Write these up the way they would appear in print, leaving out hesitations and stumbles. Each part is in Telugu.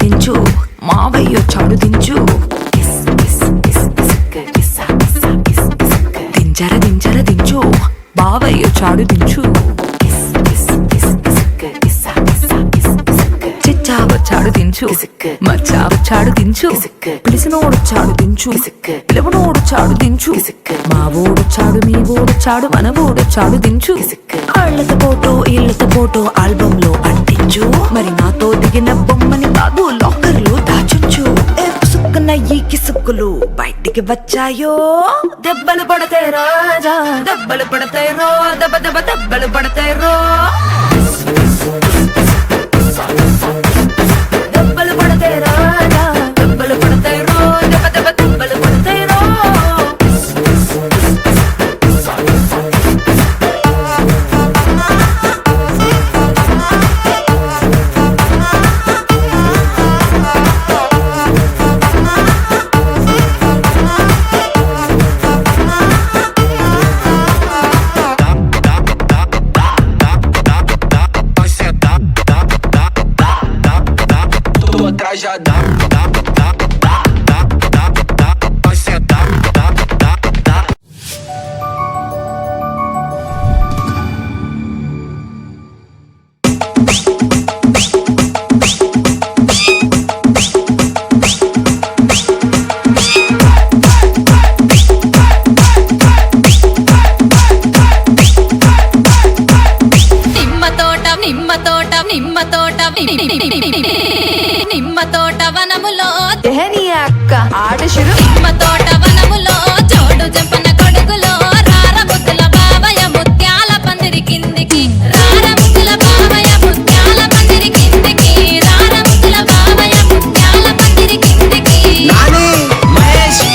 దించు మావయ్య చాడు దించు దించు బావయ్య చాడు దించు చిచ్చావ చాడు దించు మచ్చావ చాడు దించు పిలిసినోడు చాడు దించు పిలవనోడు చాడు దించు మా ఓడు చాడు మీ ఓడు చాడు మన ఓడు చాడు దించు ఇళ్ళతో ఫోటో ఆల్బమ్ లో అంటించు మరి నాతో దిగిన బొమ్మని బాబు లాకర్ లో దాచుంచు పుసుక్కున ఈ కిసుక్కులు బయటికి వచ్చాయో దెబ్బలు పడతాయి రాజా దెబ్బలు పడతాయి రో దెబ్బ దెబ్బ దెబ్బలు పడతాయి రో దెబ్బలు పడతాయి రాజా దెబ్బలు పడతాయి రో దెబ్బ దెబ్బ దెబ్బలు పడతాయి రో Já dá, vai sentar, నిమ్మ తోట వనములో అక్క ఆట శురు నిమ్మ తోట వనములో జోడు జంపన కొడుకులో రార ముద్దుల బావయ్య ముత్యాల పందిరి కిందికి రార ముద్దుల బావయ్య ముత్యాల పందిరి కిందికి రార ముద్దుల బావయ్య ముత్యాల పందిరి కిందికి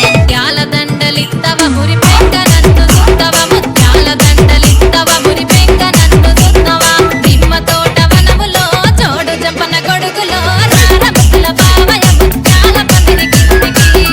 ముత్యాల దండలిత్తవ మురి పెంక నన్ను సుత్తవ ముత్యాల దండలిత్తవ మురి పెంక నన్ను సుత్తవ నిమ్మ తోట వనములో జోడు జంపన కొడుకులో రార ముద్దుల బావయ్య ముత్యాల పందిరి కిందికి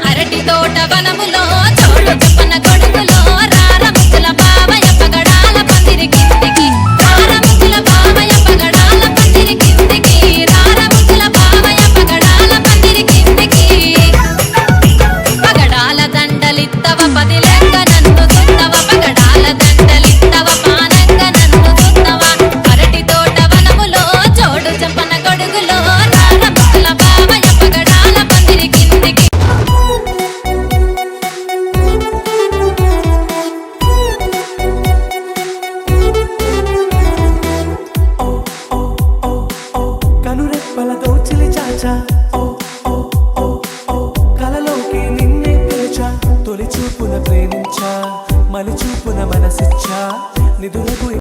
అరటి తోట వనములో జోడు జంపన కొడుకులో రార ముద్దుల బావయ్య పగడాల పందిరి కిందికి రార ముద్దుల బావయ్య పగడాల పందిరి కిందికి రార ముద్దుల బావయ్య పగడాల పందిరి కిందికి పగడాల దండలిత్తవ పదిలంగ నన్ను సుత్తవ పగడాల దండలిత్తవ పానంగ నన్ను సుత్తవ అరటి తోట వనములో జోడు జంపన కొడుకులో రార ముద్దుల బావయ్య పగడాల పందిరి కిందికి కనురెప్పలతో చిలి చాచా కలలోకి నిన్నే పిలిచా తొలి చూపున ప్రేమించా మలి చూపున మనసిచ్చా నిదురకు